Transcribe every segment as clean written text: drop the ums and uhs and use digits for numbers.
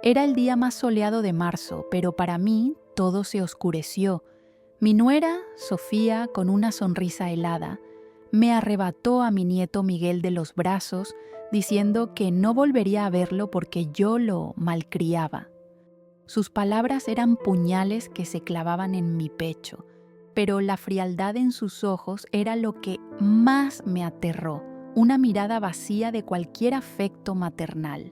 Era el día más soleado de marzo, pero para mí todo se oscureció. Mi nuera, Sofía, con una sonrisa helada, me arrebató a mi nieto Miguel de los brazos, diciendo que no volvería a verlo porque yo lo malcriaba. Sus palabras eran puñales que se clavaban en mi pecho, pero la frialdad en sus ojos era lo que más me aterró, una mirada vacía de cualquier afecto maternal.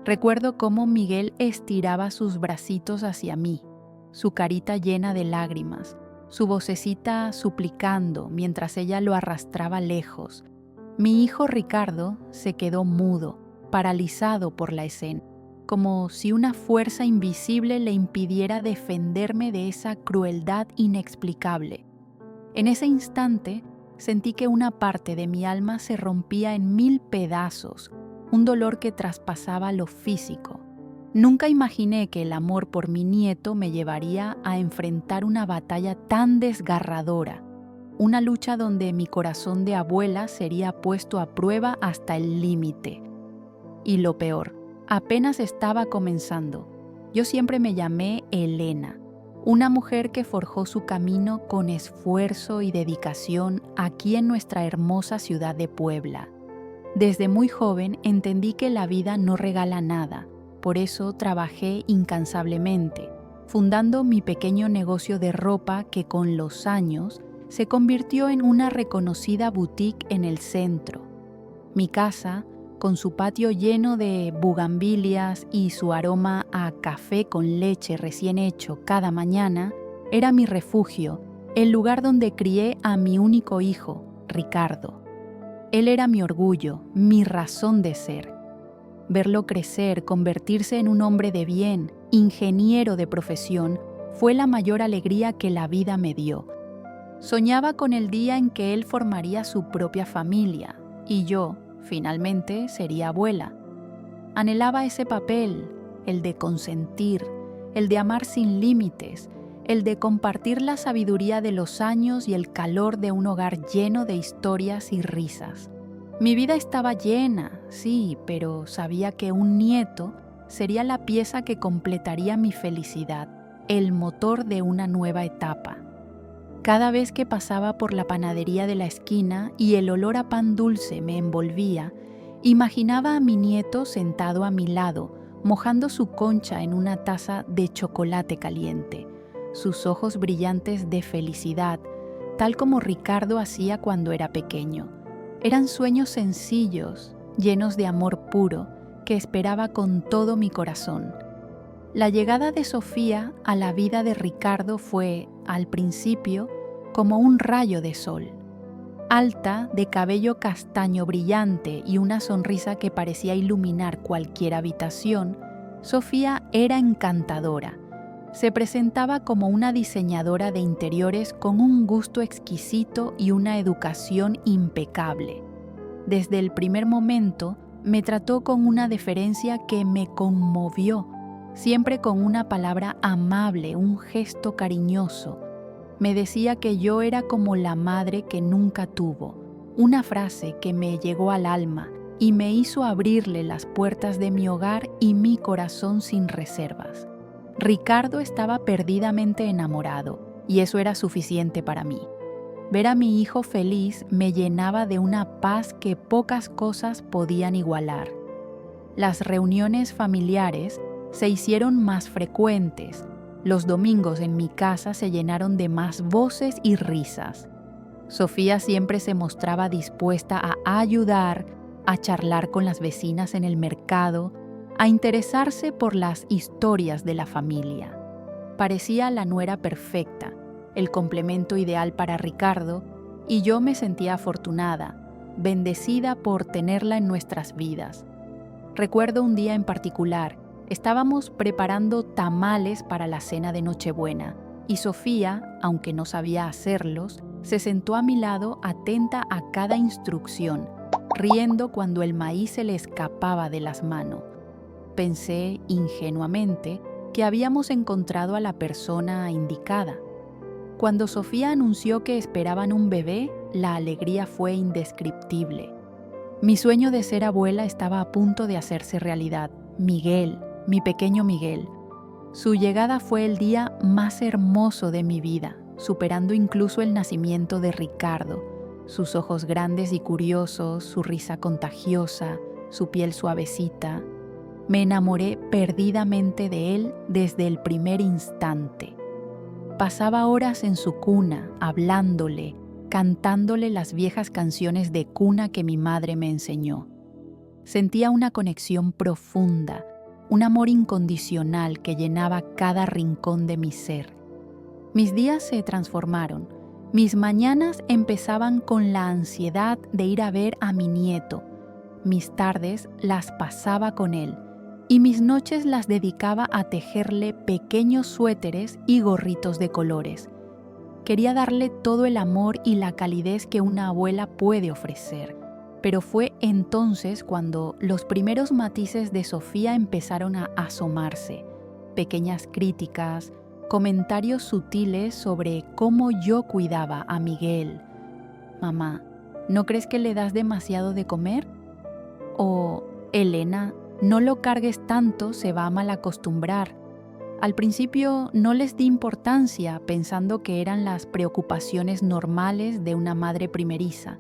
Recuerdo cómo Miguel estiraba sus bracitos hacia mí, su carita llena de lágrimas, su vocecita suplicando mientras ella lo arrastraba lejos. Mi hijo Ricardo se quedó mudo, paralizado por la escena, como si una fuerza invisible le impidiera defenderme de esa crueldad inexplicable. En ese instante sentí que una parte de mi alma se rompía en 1000 pedazos, un dolor que traspasaba lo físico. Nunca imaginé que el amor por mi nieto me llevaría a enfrentar una batalla tan desgarradora, una lucha donde mi corazón de abuela sería puesto a prueba hasta el límite. Y lo peor, apenas estaba comenzando. Yo siempre me llamé Elena, una mujer que forjó su camino con esfuerzo y dedicación aquí en nuestra hermosa ciudad de Puebla. Desde muy joven entendí que la vida no regala nada, por eso trabajé incansablemente, fundando mi pequeño negocio de ropa que con los años se convirtió en una reconocida boutique en el centro. Mi casa, con su patio lleno de bugambilias y su aroma a café con leche recién hecho cada mañana, era mi refugio, el lugar donde crié a mi único hijo, Ricardo. Él era mi orgullo, mi razón de ser. Verlo crecer, convertirse en un hombre de bien, ingeniero de profesión, fue la mayor alegría que la vida me dio. Soñaba con el día en que él formaría su propia familia y yo, finalmente, sería abuela. Anhelaba ese papel, el de consentir, el de amar sin límites, el de compartir la sabiduría de los años y el calor de un hogar lleno de historias y risas. Mi vida estaba llena, sí, pero sabía que un nieto sería la pieza que completaría mi felicidad, el motor de una nueva etapa. Cada vez que pasaba por la panadería de la esquina y el olor a pan dulce me envolvía, imaginaba a mi nieto sentado a mi lado, mojando su concha en una taza de chocolate caliente, sus ojos brillantes de felicidad, tal como Ricardo hacía cuando era pequeño. Eran sueños sencillos, llenos de amor puro, que esperaba con todo mi corazón. La llegada de Sofía a la vida de Ricardo fue, al principio, como un rayo de sol. Alta, de cabello castaño brillante y una sonrisa que parecía iluminar cualquier habitación, Sofía era encantadora. Se presentaba como una diseñadora de interiores con un gusto exquisito y una educación impecable. Desde el primer momento, me trató con una deferencia que me conmovió, siempre con una palabra amable, un gesto cariñoso. Me decía que yo era como la madre que nunca tuvo, una frase que me llegó al alma y me hizo abrirle las puertas de mi hogar y mi corazón sin reservas. Ricardo estaba perdidamente enamorado, y eso era suficiente para mí. Ver a mi hijo feliz me llenaba de una paz que pocas cosas podían igualar. Las reuniones familiares se hicieron más frecuentes. Los domingos en mi casa se llenaron de más voces y risas. Sofía siempre se mostraba dispuesta a ayudar, a charlar con las vecinas en el mercado, a interesarse por las historias de la familia. Parecía la nuera perfecta, el complemento ideal para Ricardo, y yo me sentía afortunada, bendecida por tenerla en nuestras vidas. Recuerdo un día en particular, estábamos preparando tamales para la cena de Nochebuena, y Sofía, aunque no sabía hacerlos, se sentó a mi lado atenta a cada instrucción, riendo cuando el maíz se le escapaba de las manos. Pensé ingenuamente que habíamos encontrado a la persona indicada. Cuando Sofía anunció que esperaban un bebé, la alegría fue indescriptible. Mi sueño de ser abuela estaba a punto de hacerse realidad. Miguel, mi pequeño Miguel. Su llegada fue el día más hermoso de mi vida, superando incluso el nacimiento de Ricardo. Sus ojos grandes y curiosos, su risa contagiosa, su piel suavecita. Me enamoré perdidamente de él desde el primer instante. Pasaba horas en su cuna, hablándole, cantándole las viejas canciones de cuna que mi madre me enseñó. Sentía una conexión profunda, un amor incondicional que llenaba cada rincón de mi ser. Mis días se transformaron. Mis mañanas empezaban con la ansiedad de ir a ver a mi nieto. Mis tardes las pasaba con él y mis noches las dedicaba a tejerle pequeños suéteres y gorritos de colores. Quería darle todo el amor y la calidez que una abuela puede ofrecer. Pero fue entonces cuando los primeros matices de Sofía empezaron a asomarse. Pequeñas críticas, comentarios sutiles sobre cómo yo cuidaba a Miguel. Mamá, ¿no crees que le das demasiado de comer? O, Elena, no lo cargues tanto, se va a malacostumbrar. Al principio no les di importancia pensando que eran las preocupaciones normales de una madre primeriza.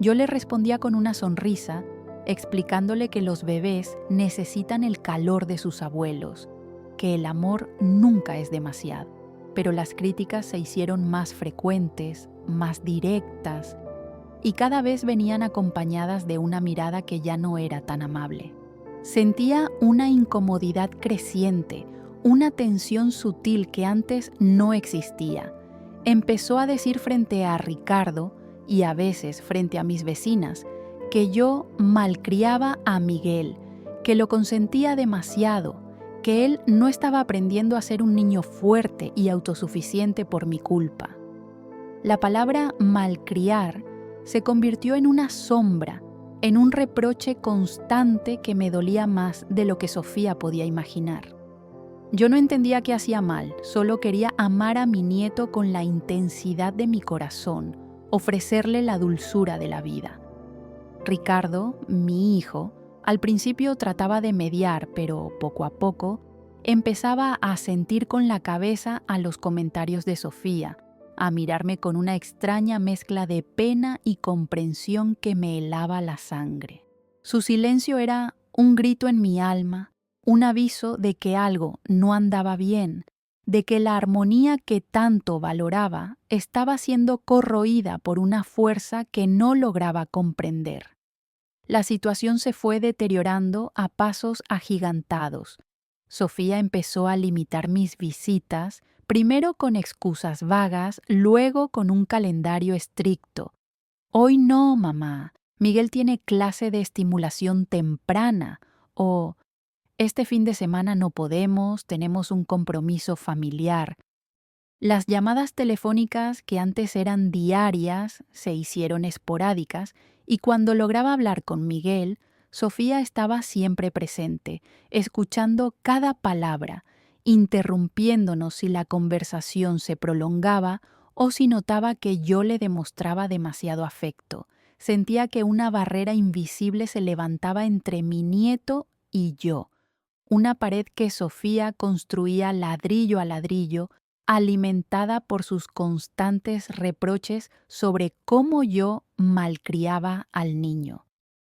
Yo le respondía con una sonrisa, explicándole que los bebés necesitan el calor de sus abuelos, que el amor nunca es demasiado. Pero las críticas se hicieron más frecuentes, más directas, y cada vez venían acompañadas de una mirada que ya no era tan amable. Sentía una incomodidad creciente, una tensión sutil que antes no existía. Empezó a decir frente a Ricardo, y a veces frente a mis vecinas, que yo malcriaba a Miguel, que lo consentía demasiado, que él no estaba aprendiendo a ser un niño fuerte y autosuficiente por mi culpa. La palabra malcriar se convirtió en una sombra, en un reproche constante que me dolía más de lo que Sofía podía imaginar. Yo no entendía qué hacía mal, solo quería amar a mi nieto con la intensidad de mi corazón, ofrecerle la dulzura de la vida. Ricardo, mi hijo, al principio trataba de mediar, pero poco a poco empezaba a asentir con la cabeza a los comentarios de Sofía, a mirarme con una extraña mezcla de pena y comprensión que me helaba la sangre. Su silencio era un grito en mi alma, un aviso de que algo no andaba bien, de que la armonía que tanto valoraba estaba siendo corroída por una fuerza que no lograba comprender. La situación se fue deteriorando a pasos agigantados. Sofía empezó a limitar mis visitas, primero con excusas vagas, luego con un calendario estricto. Hoy no, mamá, Miguel tiene clase de estimulación temprana, o este fin de semana no podemos, tenemos un compromiso familiar. Las llamadas telefónicas que antes eran diarias se hicieron esporádicas y cuando lograba hablar con Miguel, Sofía estaba siempre presente, escuchando cada palabra, interrumpiéndonos si la conversación se prolongaba o si notaba que yo le demostraba demasiado afecto. Sentía que una barrera invisible se levantaba entre mi nieto y yo, una pared que Sofía construía ladrillo a ladrillo, alimentada por sus constantes reproches sobre cómo yo malcriaba al niño.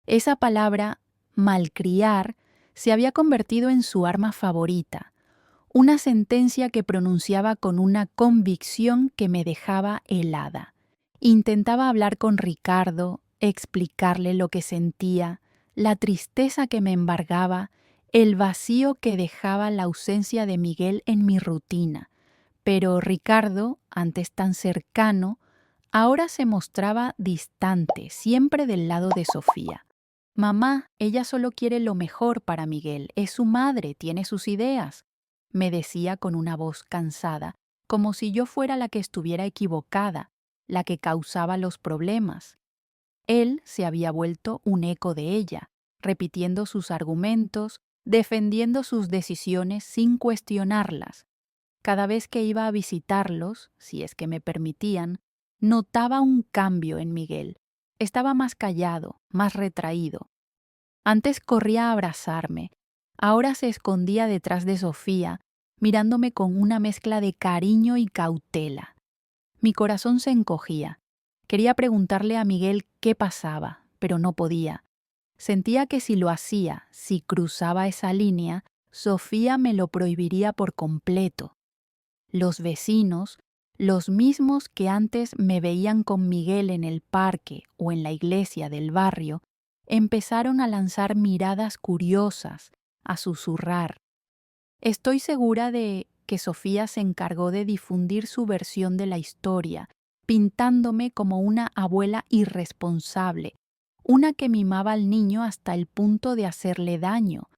Esa palabra, malcriar, se había convertido en su arma favorita, una sentencia que pronunciaba con una convicción que me dejaba helada. Intentaba hablar con Ricardo, explicarle lo que sentía, la tristeza que me embargaba, el vacío que dejaba la ausencia de Miguel en mi rutina. Pero Ricardo, antes tan cercano, ahora se mostraba distante, siempre del lado de Sofía. Mamá, ella solo quiere lo mejor para Miguel, es su madre, tiene sus ideas, me decía con una voz cansada, como si yo fuera la que estuviera equivocada, la que causaba los problemas. Él se había vuelto un eco de ella, repitiendo sus argumentos, defendiendo sus decisiones sin cuestionarlas. Cada vez que iba a visitarlos, si es que me permitían, notaba un cambio en Miguel. Estaba más callado, más retraído. Antes corría a abrazarme, Ahora se escondía detrás de Sofía, mirándome con una mezcla de cariño y cautela. Mi corazón se encogía. Quería preguntarle a Miguel qué pasaba, pero no podía. Sentía que si lo hacía, si cruzaba esa línea, Sofía me lo prohibiría por completo. Los vecinos, los mismos que antes me veían con Miguel en el parque o en la iglesia del barrio, empezaron a lanzar miradas curiosas, a susurrar. Estoy segura de que Sofía se encargó de difundir su versión de la historia, pintándome como una abuela irresponsable, una que mimaba al niño hasta el punto de hacerle daño.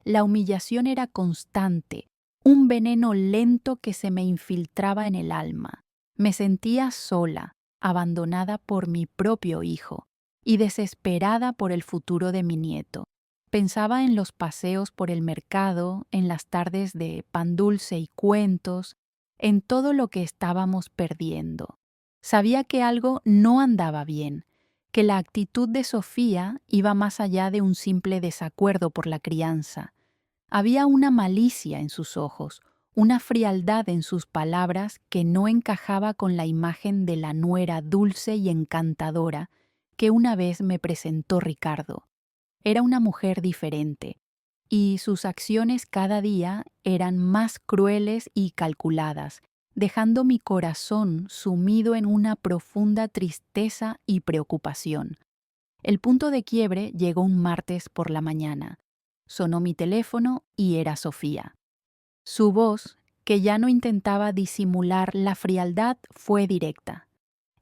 La humillación era constante, un veneno lento que se me infiltraba en el alma. Me sentía sola, abandonada por mi propio hijo y desesperada por el futuro de mi nieto. Pensaba en los paseos por el mercado, en las tardes de pan dulce y cuentos, en todo lo que estábamos perdiendo. Sabía que algo no andaba bien, que la actitud de Sofía iba más allá de un simple desacuerdo por la crianza. Había una malicia en sus ojos, una frialdad en sus palabras que no encajaba con la imagen de la nuera dulce y encantadora que una vez me presentó Ricardo. Era una mujer diferente, y sus acciones cada día eran más crueles y calculadas, dejando mi corazón sumido en una profunda tristeza y preocupación. El punto de quiebre llegó un martes por la mañana. Sonó mi teléfono y era Sofía. Su voz, que ya no intentaba disimular la frialdad, fue directa.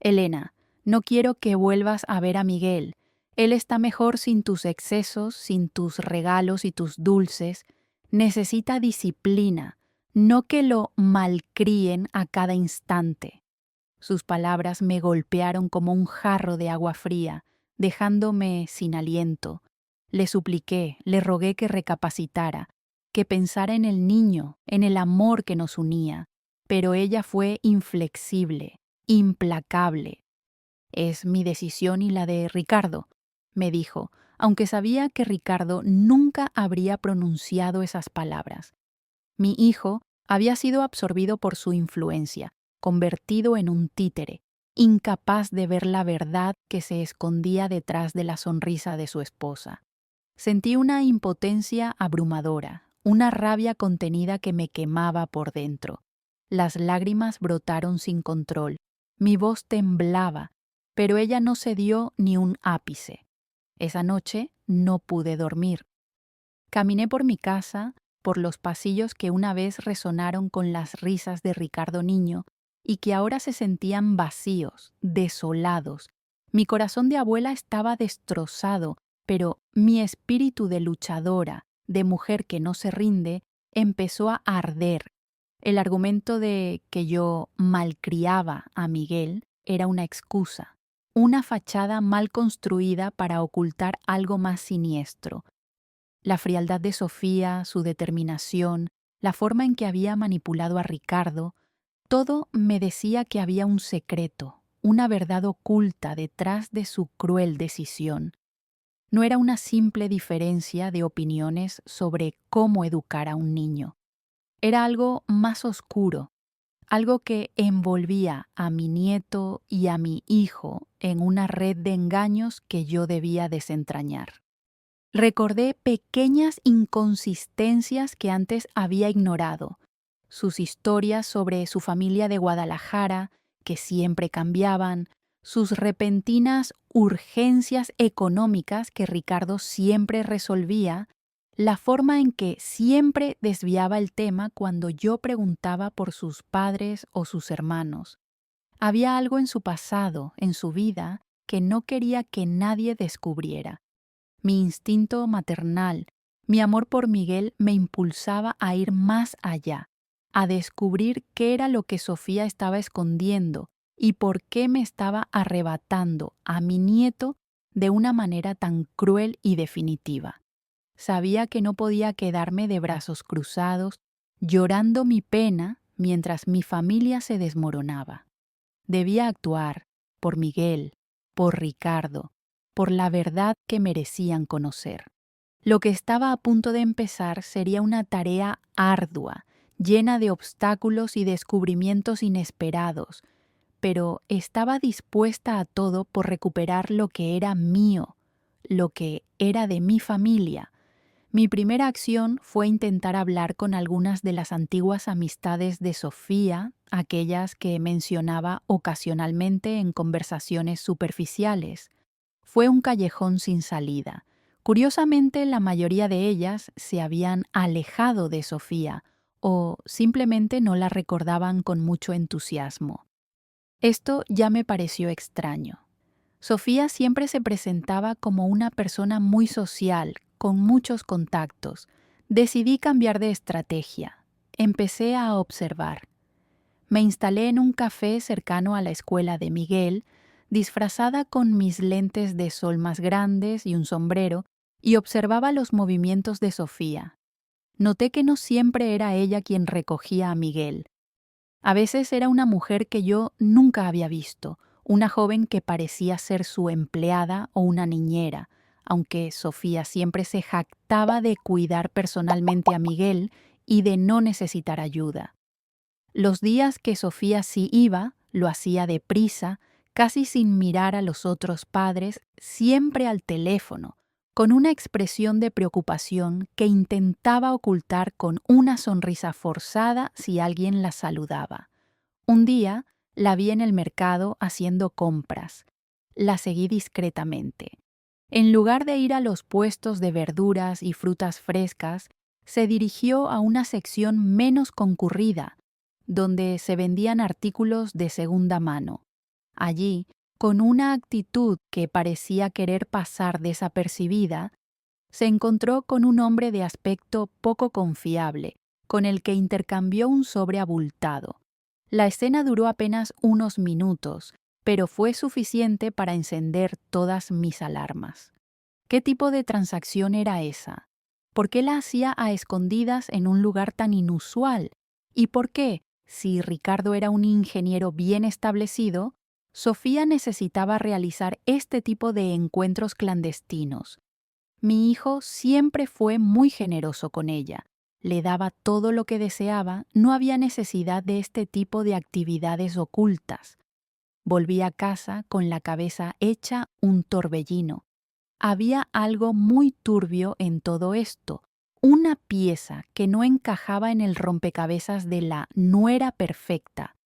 Elena, no quiero que vuelvas a ver a Miguel. Él está mejor sin tus excesos, sin tus regalos y tus dulces. Necesita disciplina, no que lo malcríen a cada instante. Sus palabras me golpearon como un jarro de agua fría, dejándome sin aliento. Le supliqué, le rogué que recapacitara, que pensara en el niño, en el amor que nos unía, pero ella fue inflexible, implacable. Es mi decisión y la de Ricardo, me dijo, aunque sabía que Ricardo nunca habría pronunciado esas palabras. Mi hijo había sido absorbido por su influencia, convertido en un títere, incapaz de ver la verdad que se escondía detrás de la sonrisa de su esposa. Sentí una impotencia abrumadora, una rabia contenida que me quemaba por dentro. Las lágrimas brotaron sin control, mi voz temblaba, pero ella no cedió ni un ápice. Esa noche no pude dormir. Caminé por mi casa, por los pasillos que una vez resonaron con las risas de Ricardo niño y que ahora se sentían vacíos, desolados. Mi corazón de abuela estaba destrozado, pero mi espíritu de luchadora, de mujer que no se rinde, empezó a arder. El argumento de que yo malcriaba a Miguel era una excusa, una fachada mal construida para ocultar algo más siniestro. La frialdad de Sofía, su determinación, la forma en que había manipulado a Ricardo, todo me decía que había un secreto, una verdad oculta detrás de su cruel decisión. No era una simple diferencia de opiniones sobre cómo educar a un niño. Era algo más oscuro, algo que envolvía a mi nieto y a mi hijo en una red de engaños que yo debía desentrañar. Recordé pequeñas inconsistencias que antes había ignorado, sus historias sobre su familia de Guadalajara, que siempre cambiaban, sus repentinas urgencias económicas que Ricardo siempre resolvía, la forma en que siempre desviaba el tema cuando yo preguntaba por sus padres o sus hermanos. Había algo en su pasado, en su vida, que no quería que nadie descubriera. Mi instinto maternal, mi amor por Miguel me impulsaba a ir más allá, a descubrir qué era lo que Sofía estaba escondiendo y por qué me estaba arrebatando a mi nieto de una manera tan cruel y definitiva. Sabía que no podía quedarme de brazos cruzados, llorando mi pena mientras mi familia se desmoronaba. Debía actuar por Miguel, por Ricardo, por la verdad que merecían conocer. Lo que estaba a punto de empezar sería una tarea ardua, llena de obstáculos y descubrimientos inesperados, pero estaba dispuesta a todo por recuperar lo que era mío, lo que era de mi familia. Mi primera acción fue intentar hablar con algunas de las antiguas amistades de Sofía, aquellas que mencionaba ocasionalmente en conversaciones superficiales. Fue un callejón sin salida. Curiosamente, la mayoría de ellas se habían alejado de Sofía o simplemente no la recordaban con mucho entusiasmo. Esto ya me pareció extraño. Sofía siempre se presentaba como una persona muy social, con muchos contactos. Decidí cambiar de estrategia. Empecé a observar. Me instalé en un café cercano a la escuela de Miguel, disfrazada con mis lentes de sol más grandes y un sombrero, y observaba los movimientos de Sofía. Noté que no siempre era ella quien recogía a Miguel. A veces era una mujer que yo nunca había visto, una joven que parecía ser su empleada o una niñera, aunque Sofía siempre se jactaba de cuidar personalmente a Miguel y de no necesitar ayuda. Los días que Sofía sí iba, lo hacía deprisa, casi sin mirar a los otros padres, siempre al teléfono, con una expresión de preocupación que intentaba ocultar con una sonrisa forzada si alguien la saludaba. Un día la vi en el mercado haciendo compras. La seguí discretamente. En lugar de ir a los puestos de verduras y frutas frescas, se dirigió a una sección menos concurrida, donde se vendían artículos de segunda mano. Allí, con una actitud que parecía querer pasar desapercibida, se encontró con un hombre de aspecto poco confiable, con el que intercambió un sobre abultado. La escena duró apenas unos minutos, pero fue suficiente para encender todas mis alarmas. ¿Qué tipo de transacción era esa? ¿Por qué la hacía a escondidas en un lugar tan inusual? ¿Y por qué, si Ricardo era un ingeniero bien establecido, Sofía necesitaba realizar este tipo de encuentros clandestinos? Mi hijo siempre fue muy generoso con ella. Le daba todo lo que deseaba, no había necesidad de este tipo de actividades ocultas. Volví a casa con la cabeza hecha un torbellino. Había algo muy turbio en todo esto, una pieza que no encajaba en el rompecabezas de la nuera perfecta.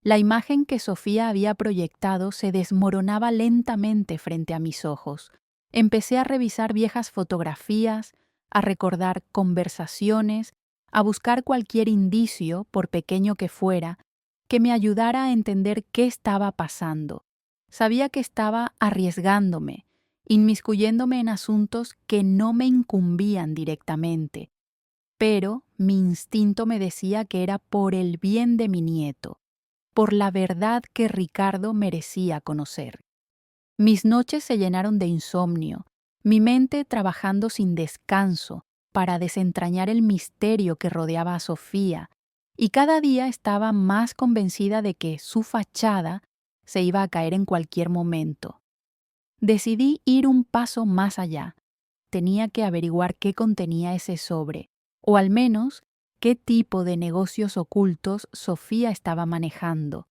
La imagen que Sofía había proyectado se desmoronaba lentamente frente a mis ojos. Empecé a revisar viejas fotografías, a recordar conversaciones, a buscar cualquier indicio, por pequeño que fuera, que me ayudara a entender qué estaba pasando. Sabía que estaba arriesgándome, inmiscuyéndome en asuntos que no me incumbían directamente, pero mi instinto me decía que era por el bien de mi nieto, por la verdad que Ricardo merecía conocer. Mis noches se llenaron de insomnio, mi mente trabajando sin descanso para desentrañar el misterio que rodeaba a Sofía, y cada día estaba más convencida de que su fachada se iba a caer en cualquier momento. Decidí ir un paso más allá. Tenía que averiguar qué contenía ese sobre, o al menos qué tipo de negocios ocultos Sofía estaba manejando.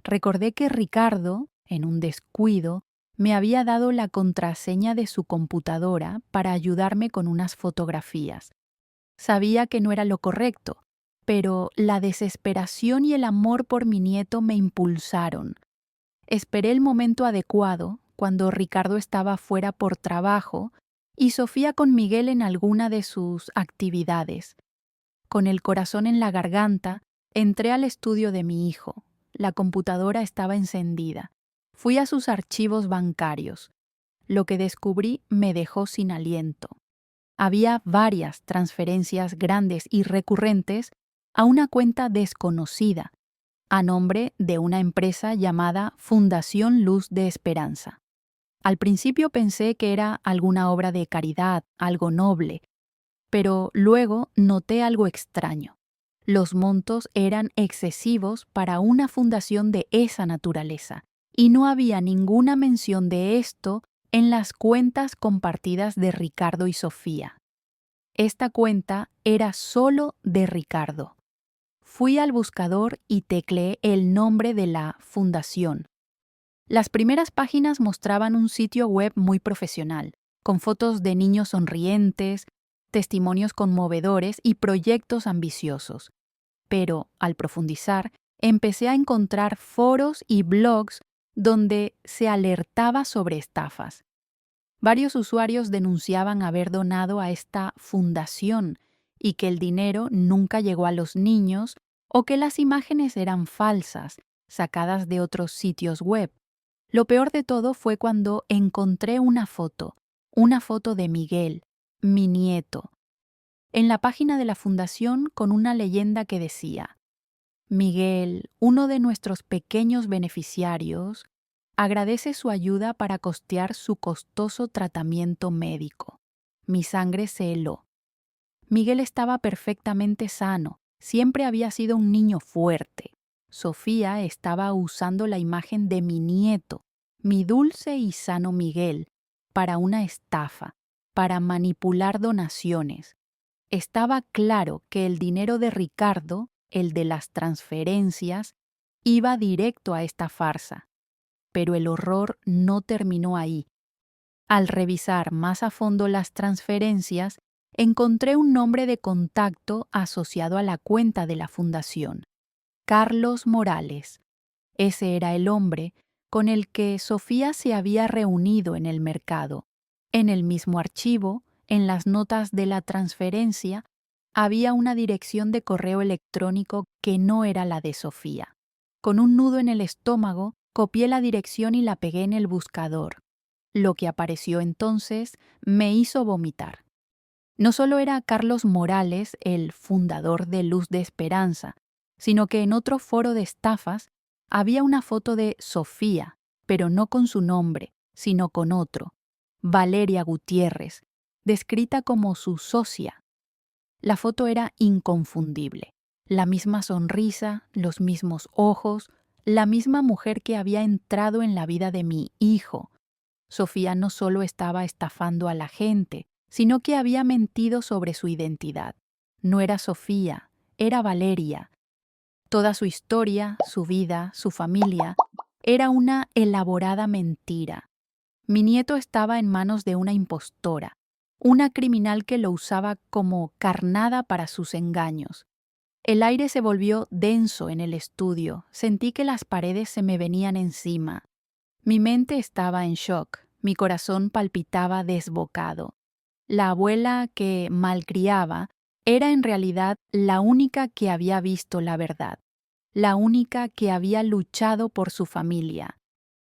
Recordé que Ricardo, en un descuido, me había dado la contraseña de su computadora para ayudarme con unas fotografías. Sabía que no era lo correcto, pero la desesperación y el amor por mi nieto me impulsaron. Esperé el momento adecuado, cuando Ricardo estaba fuera por trabajo y Sofía con Miguel en alguna de sus actividades. Con el corazón en la garganta, entré al estudio de mi hijo. La computadora estaba encendida. Fui a sus archivos bancarios. Lo que descubrí me dejó sin aliento. Había varias transferencias grandes y recurrentes a una cuenta desconocida, a nombre de una empresa llamada Fundación Luz de Esperanza. Al principio pensé que era alguna obra de caridad, algo noble, pero luego noté algo extraño. Los montos eran excesivos para una fundación de esa naturaleza, y no había ninguna mención de esto en las cuentas compartidas de Ricardo y Sofía. Esta cuenta era solo de Ricardo. Fui al buscador y tecleé el nombre de la fundación. Las primeras páginas mostraban un sitio web muy profesional, con fotos de niños sonrientes, testimonios conmovedores y proyectos ambiciosos. Pero, al profundizar, empecé a encontrar foros y blogs donde se alertaba sobre estafas. Varios usuarios denunciaban haber donado a esta fundación y que el dinero nunca llegó a los niños o que las imágenes eran falsas, sacadas de otros sitios web. Lo peor de todo fue cuando encontré una foto de Miguel, mi nieto, en la página de la fundación con una leyenda que decía: Miguel, uno de nuestros pequeños beneficiarios, agradece su ayuda para costear su costoso tratamiento médico. Mi sangre se heló. Miguel estaba perfectamente sano, siempre había sido un niño fuerte. Sofía estaba usando la imagen de mi nieto, mi dulce y sano Miguel, para una estafa, para manipular donaciones. Estaba claro que el dinero de Ricardo, el de las transferencias, iba directo a esta farsa. Pero el horror no terminó ahí. Al revisar más a fondo las transferencias, encontré un nombre de contacto asociado a la cuenta de la fundación: Carlos Morales. Ese era el hombre con el que Sofía se había reunido en el mercado. En el mismo archivo, en las notas de la transferencia, había una dirección de correo electrónico que no era la de Sofía. Con un nudo en el estómago, copié la dirección y la pegué en el buscador. Lo que apareció entonces me hizo vomitar. No solo era Carlos Morales el fundador de Luz de Esperanza, sino que en otro foro de estafas había una foto de Sofía, pero no con su nombre, sino con otro: Valeria Gutiérrez, descrita como su socia. La foto era inconfundible. La misma sonrisa, los mismos ojos, la misma mujer que había entrado en la vida de mi hijo. Sofía no solo estaba estafando a la gente, sino que había mentido sobre su identidad. No era Sofía, era Valeria. Toda su historia, su vida, su familia, era una elaborada mentira. Mi nieto estaba en manos de una impostora, una criminal que lo usaba como carnada para sus engaños. El aire se volvió denso en el estudio, sentí que las paredes se me venían encima. Mi mente estaba en shock, mi corazón palpitaba desbocado. La abuela que malcriaba era en realidad la única que había visto la verdad, la única que había luchado por su familia.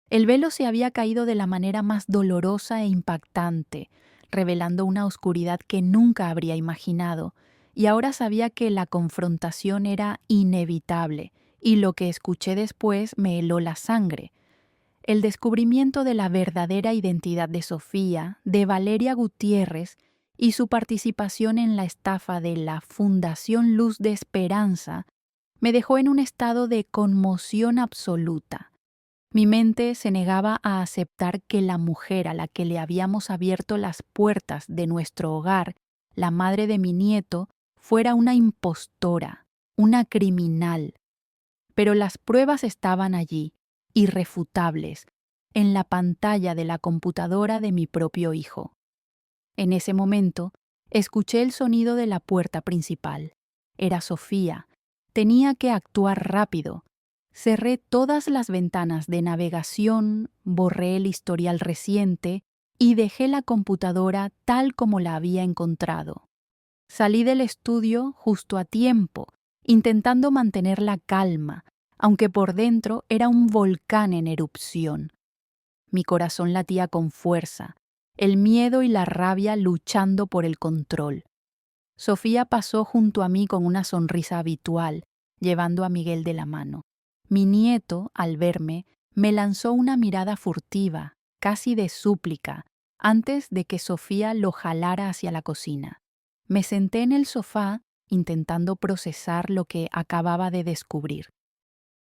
El velo se había caído de la manera más dolorosa e impactante, revelando una oscuridad que nunca habría imaginado, y ahora sabía que la confrontación era inevitable, y lo que escuché después me heló la sangre. El descubrimiento de la verdadera identidad de Sofía, de Valeria Gutiérrez, y su participación en la estafa de la Fundación Luz de Esperanza me dejó en un estado de conmoción absoluta. Mi mente se negaba a aceptar que la mujer a la que le habíamos abierto las puertas de nuestro hogar, la madre de mi nieto, fuera una impostora, una criminal. Pero las pruebas estaban allí, irrefutables, en la pantalla de la computadora de mi propio hijo. En ese momento, escuché el sonido de la puerta principal. Era Sofía. Tenía que actuar rápido. Cerré todas las ventanas de navegación, borré el historial reciente y dejé la computadora tal como la había encontrado. Salí del estudio justo a tiempo, intentando mantener la calma, aunque por dentro era un volcán en erupción. Mi corazón latía con fuerza, el miedo y la rabia luchando por el control. Sofía pasó junto a mí con una sonrisa habitual, llevando a Miguel de la mano. Mi nieto, al verme, me lanzó una mirada furtiva, casi de súplica, antes de que Sofía lo jalara hacia la cocina. Me senté en el sofá, intentando procesar lo que acababa de descubrir.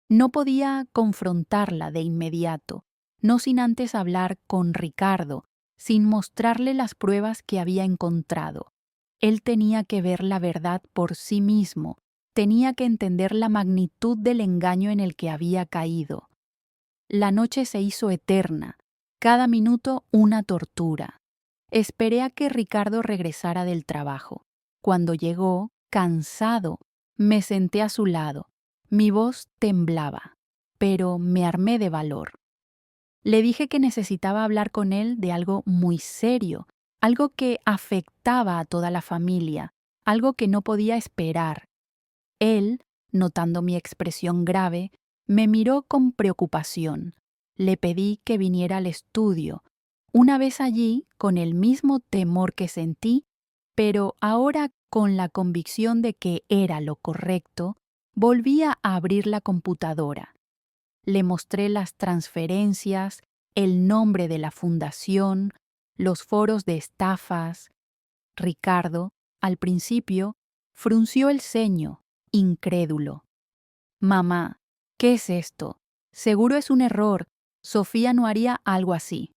No podía confrontarla de inmediato. no sin antes hablar con Ricardo, sin mostrarle las pruebas que había encontrado. Él tenía que ver la verdad por sí mismo, tenía que entender la magnitud del engaño en el que había caído. La noche se hizo eterna, cada minuto una tortura. Esperé a que Ricardo regresara del trabajo. Cuando llegó, cansado, me senté a su lado. Mi voz temblaba, pero me armé de valor. Le dije que necesitaba hablar con él de algo muy serio, algo que afectaba a toda la familia, algo que no podía esperar. Él, notando mi expresión grave, me miró con preocupación. Le pedí que viniera al estudio. Una vez allí, con el mismo temor que sentí, pero ahora con la convicción de que era lo correcto, volví a abrir la computadora. Le mostré las transferencias, el nombre de la fundación, los foros de estafas. Ricardo, al principio, frunció el ceño, incrédulo. Mamá, ¿qué es esto? Seguro es un error. Sofía no haría algo así.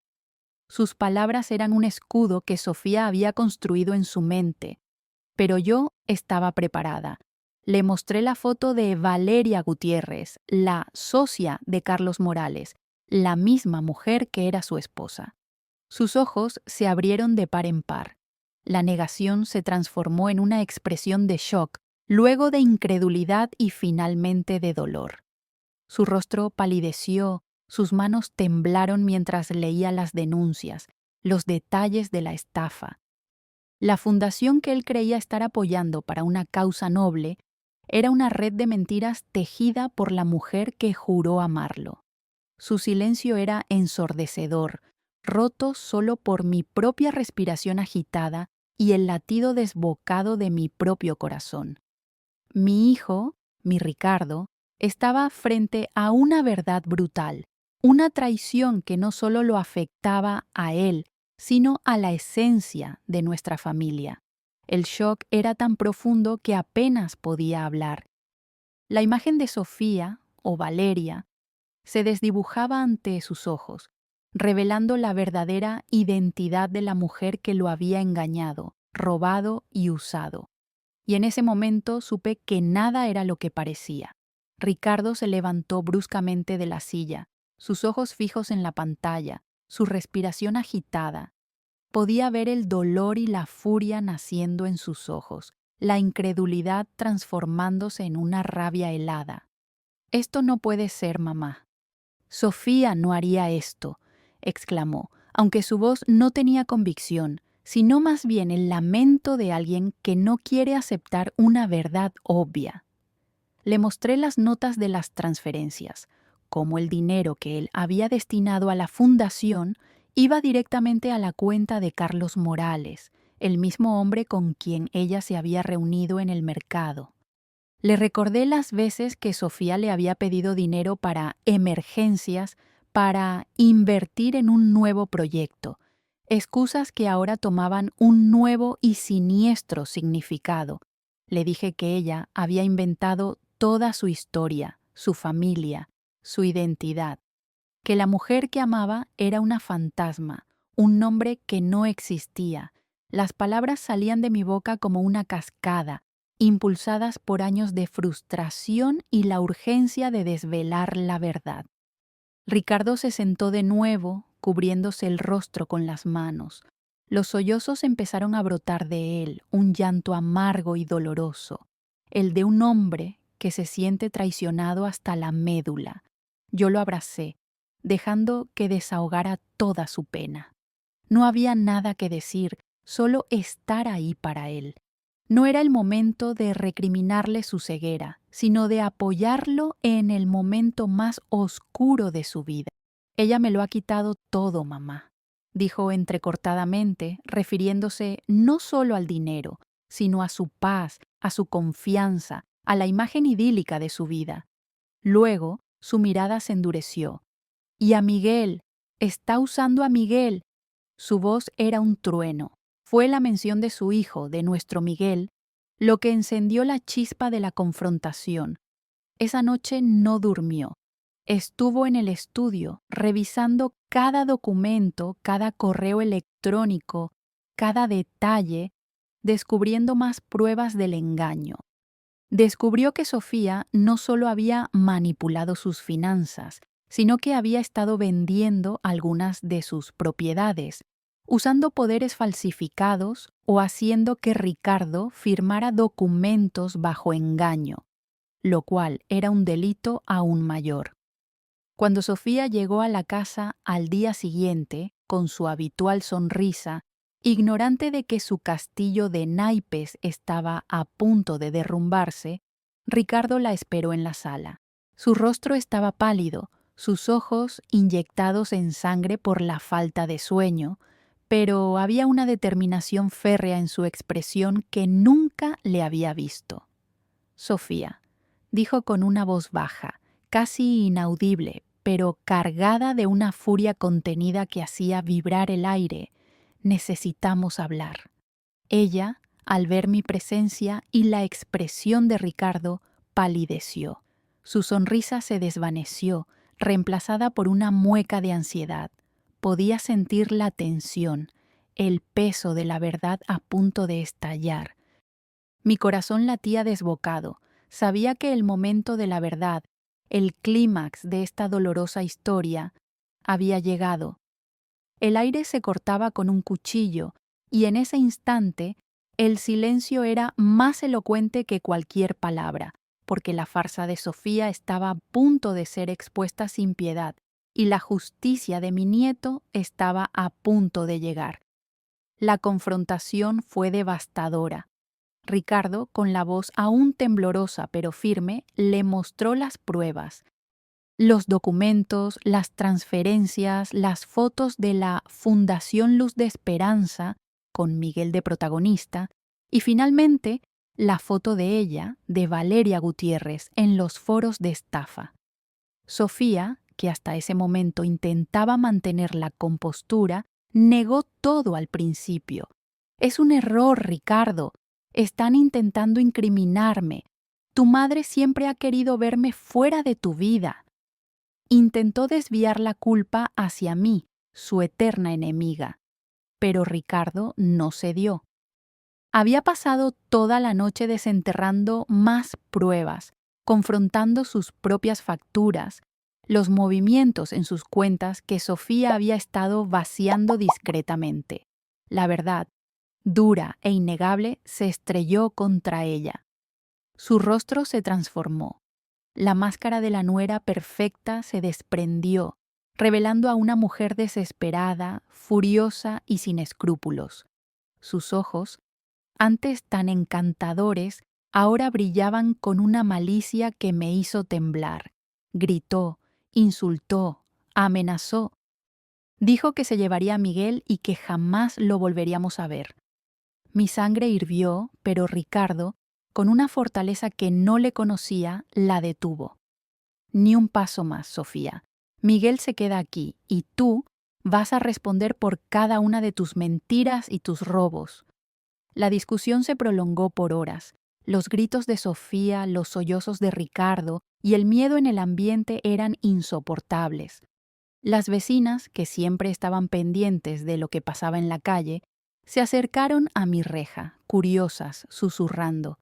Sus palabras eran un escudo que Sofía había construido en su mente, pero yo estaba preparada. Le mostré la foto de Valeria Gutiérrez, la socia de Carlos Morales, la misma mujer que era su esposa. Sus ojos se abrieron de par en par. La negación se transformó en una expresión de shock, luego de incredulidad y finalmente de dolor. Su rostro palideció, sus manos temblaron mientras leía las denuncias, los detalles de la estafa. La fundación que él creía estar apoyando para una causa noble era una red de mentiras tejida por la mujer que juró amarlo. Su silencio era ensordecedor, roto solo por mi propia respiración agitada y el latido desbocado de mi propio corazón. Mi hijo, mi Ricardo, estaba frente a una verdad brutal, una traición que no solo lo afectaba a él, sino a la esencia de nuestra familia. El shock era tan profundo que apenas podía hablar. La imagen de Sofía, o Valeria, se desdibujaba ante sus ojos, revelando la verdadera identidad de la mujer que lo había engañado, robado y usado. Y en ese momento supe que nada era lo que parecía. Ricardo se levantó bruscamente de la silla, sus ojos fijos en la pantalla, su respiración agitada. Podía ver el dolor y la furia naciendo en sus ojos, la incredulidad transformándose en una rabia helada. «Esto no puede ser, mamá». «Sofía no haría esto», exclamó, aunque su voz no tenía convicción, sino más bien el lamento de alguien que no quiere aceptar una verdad obvia. Le mostré las notas de las transferencias, cómo el dinero que él había destinado a la fundación iba directamente a la cuenta de Carlos Morales, el mismo hombre con quien ella se había reunido en el mercado. Le recordé las veces que Sofía le había pedido dinero para emergencias, para invertir en un nuevo proyecto, excusas que ahora tomaban un nuevo y siniestro significado. Le dije que ella había inventado toda su historia, su familia, su identidad, que la mujer que amaba era una fantasma, un nombre que no existía. Las palabras salían de mi boca como una cascada, impulsadas por años de frustración y la urgencia de desvelar la verdad. Ricardo se sentó de nuevo, cubriéndose el rostro con las manos. Los sollozos empezaron a brotar de él, un llanto amargo y doloroso, el de un hombre que se siente traicionado hasta la médula. Yo lo abracé, dejando que desahogara toda su pena. No había nada que decir, solo estar ahí para él. No era el momento de recriminarle su ceguera, sino de apoyarlo en el momento más oscuro de su vida. «Ella me lo ha quitado todo, mamá», dijo entrecortadamente, refiriéndose no solo al dinero, sino a su paz, a su confianza, a la imagen idílica de su vida. Luego, su mirada se endureció. «Y a Miguel, está usando a Miguel». Su voz era un trueno. Fue la mención de su hijo, de nuestro Miguel, lo que encendió la chispa de la confrontación. Esa noche no durmió. estuvo en el estudio revisando cada documento, cada correo electrónico, cada detalle, descubriendo más pruebas del engaño. Descubrió que Sofía no solo había manipulado sus finanzas, sino que había estado vendiendo algunas de sus propiedades, usando poderes falsificados o haciendo que Ricardo firmara documentos bajo engaño, lo cual era un delito aún mayor. Cuando Sofía llegó a la casa al día siguiente, con su habitual sonrisa, ignorante de que su castillo de naipes estaba a punto de derrumbarse, Ricardo la esperó en la sala. Su rostro estaba pálido, sus ojos inyectados en sangre por la falta de sueño, pero había una determinación férrea en su expresión que nunca le había visto. «Sofía», dijo con una voz baja, casi inaudible, pero cargada de una furia contenida que hacía vibrar el aire, «necesitamos hablar». Ella, al ver mi presencia y la expresión de Ricardo, palideció. Su sonrisa se desvaneció, reemplazada por una mueca de ansiedad. Podía sentir la tensión, el peso de la verdad a punto de estallar. Mi corazón latía desbocado. Sabía que el momento de la verdad, el clímax de esta dolorosa historia, había llegado. El aire se cortaba con un cuchillo, y en ese instante el silencio era más elocuente que cualquier palabra, porque la farsa de Sofía estaba a punto de ser expuesta sin piedad, y la justicia de mi nieto estaba a punto de llegar. La confrontación fue devastadora. Ricardo, con la voz aún temblorosa pero firme, le mostró las pruebas. Los documentos, las transferencias, las fotos de la Fundación Luz de Esperanza, con Miguel de protagonista, y finalmente la foto de ella, de Valeria Gutiérrez, en los foros de estafa. Sofía, que hasta ese momento intentaba mantener la compostura, negó todo al principio. «Es un error, Ricardo. Están intentando incriminarme. Tu madre siempre ha querido verme fuera de tu vida». Intentó desviar la culpa hacia mí, su eterna enemiga. Pero Ricardo no cedió. Había pasado toda la noche desenterrando más pruebas, confrontando sus propias facturas, los movimientos en sus cuentas que Sofía había estado vaciando discretamente. La verdad, dura e innegable, se estrelló contra ella. Su rostro se transformó. La máscara de la nuera perfecta se desprendió, revelando a una mujer desesperada, furiosa y sin escrúpulos. Sus ojos, antes tan encantadores, ahora brillaban con una malicia que me hizo temblar. Gritó, insultó, amenazó. Dijo que se llevaría a Miguel y que jamás lo volveríamos a ver. Mi sangre hirvió, pero Ricardo, con una fortaleza que no le conocía, la detuvo. «Ni un paso más, Sofía. Miguel se queda aquí y tú vas a responder por cada una de tus mentiras y tus robos». La discusión se prolongó por horas. Los gritos de Sofía, los sollozos de Ricardo y el miedo en el ambiente eran insoportables. Las vecinas, que siempre estaban pendientes de lo que pasaba en la calle, se acercaron a mi reja, curiosas, susurrando.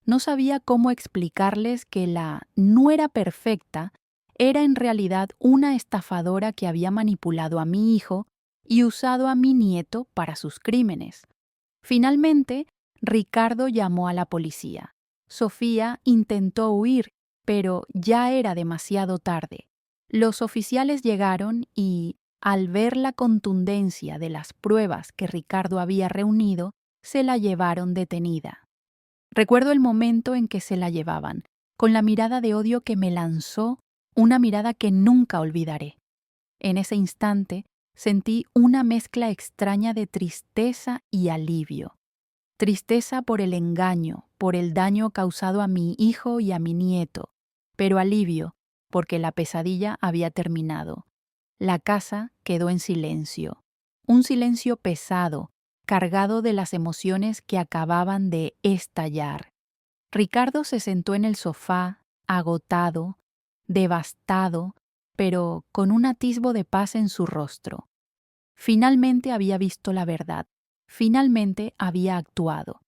No sabía cómo explicarles que la nuera perfecta era en realidad una estafadora que había manipulado a mi hijo y usado a mi nieto para sus crímenes. Finalmente, Ricardo llamó a la policía. Sofía intentó huir, pero ya era demasiado tarde. Los oficiales llegaron y, al ver la contundencia de las pruebas que Ricardo había reunido, se la llevaron detenida. Recuerdo el momento en que se la llevaban, con la mirada de odio que me lanzó, una mirada que nunca olvidaré. En ese instante sentí una mezcla extraña de tristeza y alivio. Tristeza por el engaño, por el daño causado a mi hijo y a mi nieto, pero alivio porque la pesadilla había terminado. La casa quedó en silencio, un silencio pesado, cargado de las emociones que acababan de estallar. Ricardo se sentó en el sofá, agotado, devastado, pero con un atisbo de paz en su rostro. Finalmente había visto la verdad, finalmente había actuado.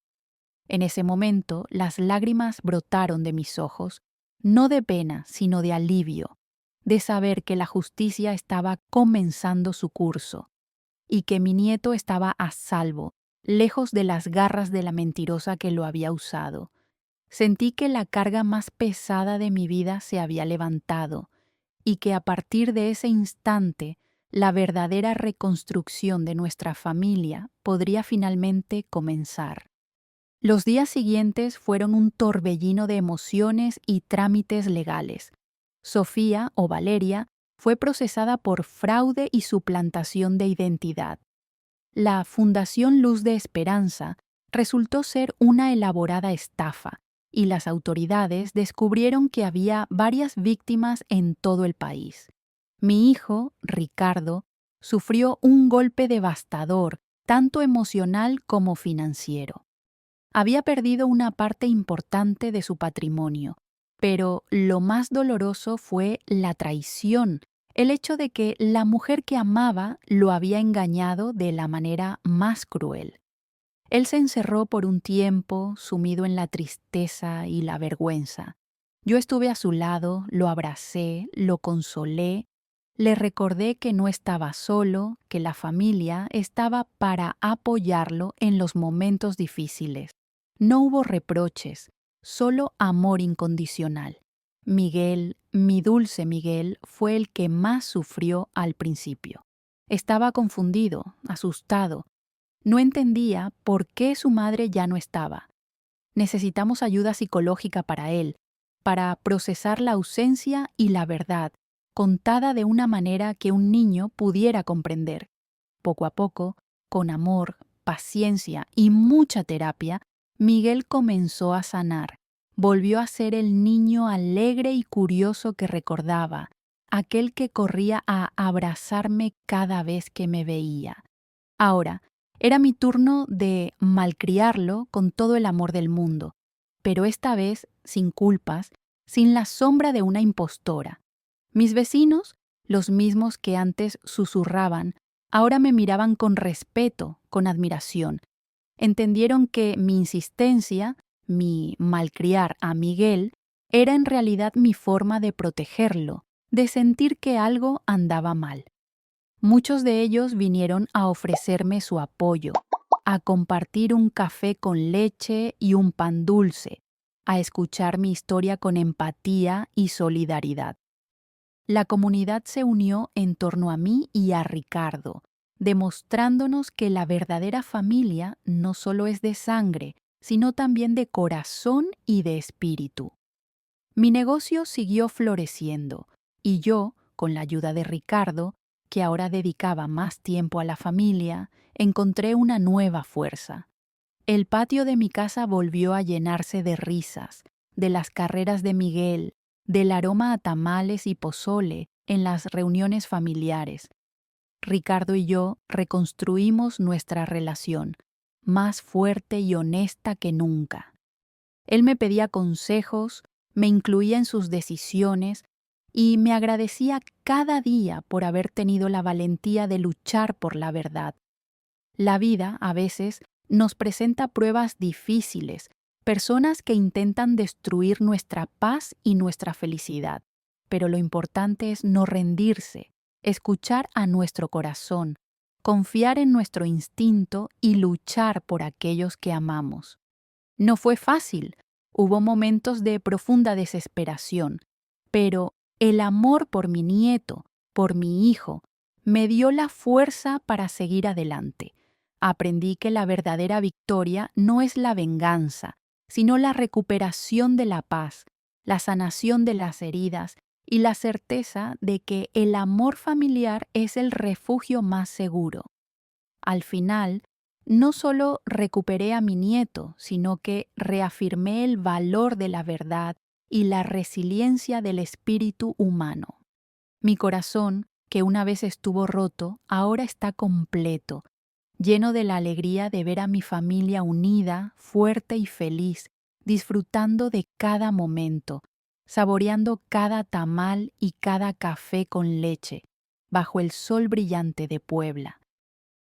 En ese momento las lágrimas brotaron de mis ojos, no de pena, sino de alivio, de saber que la justicia estaba comenzando su curso y que mi nieto estaba a salvo, lejos de las garras de la mentirosa que lo había usado. Sentí que la carga más pesada de mi vida se había levantado y que a partir de ese instante la verdadera reconstrucción de nuestra familia podría finalmente comenzar. Los días siguientes fueron un torbellino de emociones y trámites legales. Sofía, o Valeria, fue procesada por fraude y suplantación de identidad. La Fundación Luz de Esperanza resultó ser una elaborada estafa, y las autoridades descubrieron que había varias víctimas en todo el país. Mi hijo, Ricardo, sufrió un golpe devastador, tanto emocional como financiero. Había perdido una parte importante de su patrimonio, pero lo más doloroso fue la traición, el hecho de que la mujer que amaba lo había engañado de la manera más cruel. Él se encerró por un tiempo, sumido en la tristeza y la vergüenza. Yo estuve a su lado, lo abracé, lo consolé, le recordé que no estaba solo, que la familia estaba para apoyarlo en los momentos difíciles. No hubo reproches, solo amor incondicional. Miguel, mi dulce Miguel, fue el que más sufrió al principio. Estaba confundido, asustado. No entendía por qué su madre ya no estaba. Necesitamos ayuda psicológica para él, para procesar la ausencia y la verdad, contada de una manera que un niño pudiera comprender. Poco a poco, con amor, paciencia y mucha terapia, Miguel comenzó a sanar. Volvió a ser el niño alegre y curioso que recordaba, aquel que corría a abrazarme cada vez que me veía. Ahora, era mi turno de malcriarlo con todo el amor del mundo, pero esta vez sin culpas, sin la sombra de una impostora. Mis vecinos, los mismos que antes susurraban, ahora me miraban con respeto, con admiración. Entendieron que mi insistencia, mi malcriar a Miguel, era en realidad mi forma de protegerlo, de sentir que algo andaba mal. Muchos de ellos vinieron a ofrecerme su apoyo, a compartir un café con leche y un pan dulce, a escuchar mi historia con empatía y solidaridad. La comunidad se unió en torno a mí y a Ricardo, demostrándonos que la verdadera familia no solo es de sangre, sino también de corazón y de espíritu. Mi negocio siguió floreciendo, y yo, con la ayuda de Ricardo, que ahora dedicaba más tiempo a la familia, encontré una nueva fuerza. El patio de mi casa volvió a llenarse de risas, de las carreras de Miguel, del aroma a tamales y pozole en las reuniones familiares. Ricardo y yo reconstruimos nuestra relación, más fuerte y honesta que nunca. Él me pedía consejos, me incluía en sus decisiones y me agradecía cada día por haber tenido la valentía de luchar por la verdad. La vida, a veces, nos presenta pruebas difíciles, personas que intentan destruir nuestra paz y nuestra felicidad. Pero lo importante es no rendirse, escuchar a nuestro corazón, confiar en nuestro instinto y luchar por aquellos que amamos. No fue fácil, hubo momentos de profunda desesperación, pero el amor por mi nieto, por mi hijo, me dio la fuerza para seguir adelante. Aprendí que la verdadera victoria no es la venganza, sino la recuperación de la paz, la sanación de las heridas y la certeza de que el amor familiar es el refugio más seguro. Al final, no solo recuperé a mi nieto, sino que reafirmé el valor de la verdad y la resiliencia del espíritu humano. Mi corazón, que una vez estuvo roto, ahora está completo, lleno de la alegría de ver a mi familia unida, fuerte y feliz, disfrutando de cada momento, saboreando cada tamal y cada café con leche, bajo el sol brillante de Puebla.